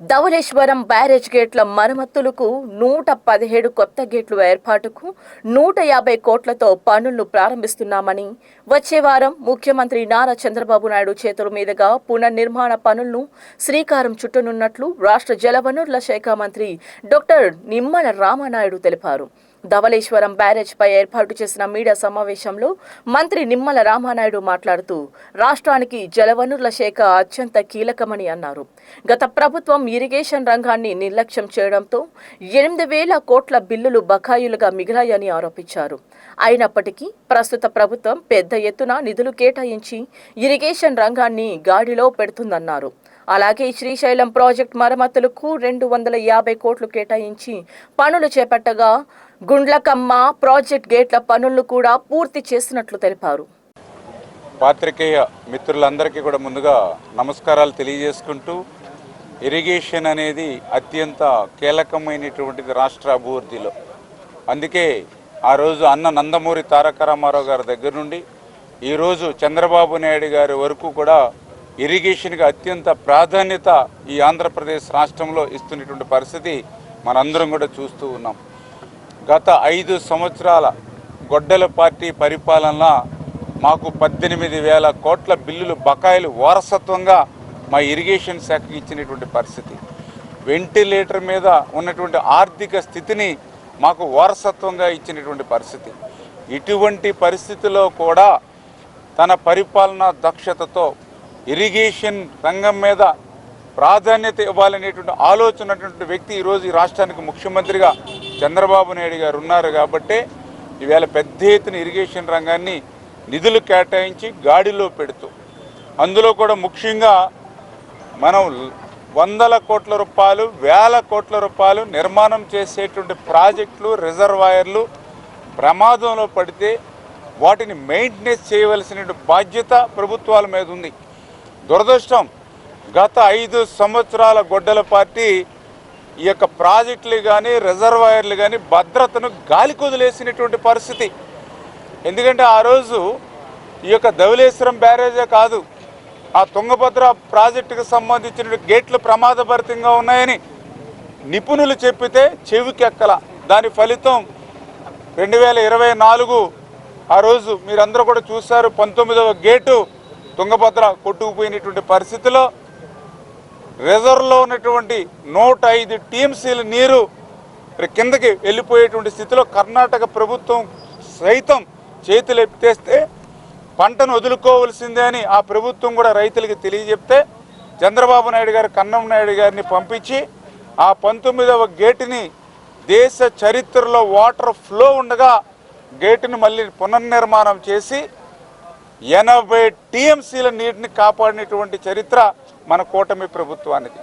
Dhavaleswaram barrage గేట్ల మరమ్మతులకు 117 కొత్త గేట్లు ఏర్పాటుకు 150 కోట్లతో పనులను ప్రారంభిస్తున్నామని వచ్చే వారం ముఖ్యమంత్రి నారా చంద్రబాబు నాయుడు చేతుల మీదుగా పునర్నిర్మాణ పనులను శ్రీకారం చుట్టనున్నట్లు రాష్ట్ర జలవనరుల శాఖ మంత్రి డాక్టర్ నిమ్మల రామానాయుడు తెలిపారు. ధవళేశ్వరం బ్యారేజ్ పై ఏర్పాటు చేసిన మీడియా సమావేశంలో మంత్రి నిమ్మల రామానాయుడు మాట్లాడుతూ రాష్ట్రానికి జలవనరుల శాఖ అత్యంత కీలకమని అన్నారు. గత ప్రభుత్వం ఇరిగేషన్ రంగాన్ని నిర్లక్ష్యం చేయడంతో 8,000 కోట్ల బిల్లులు బకాయిలుగా మిగిలాయని ఆరోపించారు. అయినప్పటికీ ప్రస్తుత ప్రభుత్వం పెద్ద ఎత్తున నిధులు కేటాయించి ఇరిగేషన్ రంగాన్ని గాడిలో పెడుతుందన్నారు. అలాగే శ్రీశైలం ప్రాజెక్టు మరమ్మతులకు 250 కోట్లు కేటాయించి పనులు చేపట్టగా గుండ్లకమ్మ ప్రాజెక్ట్ గేట్ల పనులను కూడా పూర్తి చేసినట్లు తెలిపారు. పాత్రికేయ మిత్రులందరికీ కూడా ముందుగా నమస్కారాలు తెలియజేసుకుంటూ, ఇరిగేషన్ అనేది అత్యంత కీలకమైనటువంటిది రాష్ట్ర అభివృద్ధిలో. అందుకే ఆ రోజు అన్న నందమూరి తారక రామారావు గారి దగ్గర నుండి ఈరోజు చంద్రబాబు నాయుడు గారి వరకు కూడా ఇరిగేషన్కి అత్యంత ప్రాధాన్యత ఈ ఆంధ్రప్రదేశ్ రాష్ట్రంలో ఇస్తున్నటువంటి పరిస్థితి మనందరం కూడా చూస్తూ ఉన్నాం. గత 5 సంవత్సరాల గొడ్డల పార్టీ పరిపాలనలో మాకు 18,000 కోట్ల బిల్లులు బకాయిలు వారసత్వంగా మా ఇరిగేషన్ శాఖకి ఇచ్చినటువంటి పరిస్థితి. వెంటిలేటర్ మీద ఉన్నటువంటి ఆర్థిక స్థితిని మాకు వారసత్వంగా ఇచ్చినటువంటి పరిస్థితి. ఇటువంటి పరిస్థితిలో కూడా తన పరిపాలనా దక్షతతో ఇరిగేషన్ రంగం మీద ప్రాధాన్యత ఇవ్వాలనేటువంటి ఆలోచన ఉన్నటువంటి వ్యక్తి ఈరోజు ఈ రాష్ట్రానికి ముఖ్యమంత్రిగా చంద్రబాబు నాయుడు గారు ఉన్నారు. కాబట్టి ఈవేళ పెద్ద ఎత్తున ఇరిగేషన్ రంగాన్ని నిధులు కేటాయించి గాడిలో పెడుతూ, అందులో కూడా ముఖ్యంగా మనం 100 కోట్ల రూపాయలు 1000 కోట్ల రూపాయలు నిర్మాణం చేసేటువంటి ప్రాజెక్టులు రిజర్వాయర్లు ప్రమాదంలో పడితే వాటిని మెయింటెనెన్స్ చేయవలసిన బాధ్యత ప్రభుత్వాల మీద ఉంది. దురదృష్టం, గత 5 సంవత్సరాల గొడ్డల పార్టీ ఈ యొక్క ప్రాజెక్టులు కానీ రిజర్వాయర్లు కానీ భద్రతను గాలికి వదిలేసినటువంటి పరిస్థితి. ఎందుకంటే ఆ రోజు ఈ యొక్క ధవళేశ్వరం బ్యారేజే కాదు, ఆ తుంగభద్ర ప్రాజెక్టుకు సంబంధించిన గేట్లు ప్రమాదభరితంగా ఉన్నాయని నిపుణులు చెప్పితే చెవికెక్కల. దాని ఫలితం 2024 ఆ రోజు మీరందరూ కూడా చూశారు. 19వ గేటు తుంగభద్ర కొట్టుకుపోయినటువంటి పరిస్థితిలో రిజర్వ్లో ఉన్నటువంటి 105 టీఎంసీల నీరు కిందకి వెళ్ళిపోయేటువంటి స్థితిలో కర్ణాటక ప్రభుత్వం సైతం చేతులు ఎత్తేస్తే పంటను వదులుకోవాల్సిందే అని ఆ ప్రభుత్వం కూడా రైతులకి తెలియజెప్తే చంద్రబాబు నాయుడు గారు కన్నం నాయుడు గారిని పంపించి ఆ 19వ గేటుని దేశ చరిత్రలో వాటర్ ఫ్లో ఉండగా గేటుని మళ్ళీ పునర్నిర్మాణం చేసి 80 టీఎంసీల నీటిని కాపాడినటువంటి చరిత్ర మన కూటమి ప్రభుత్వానికి.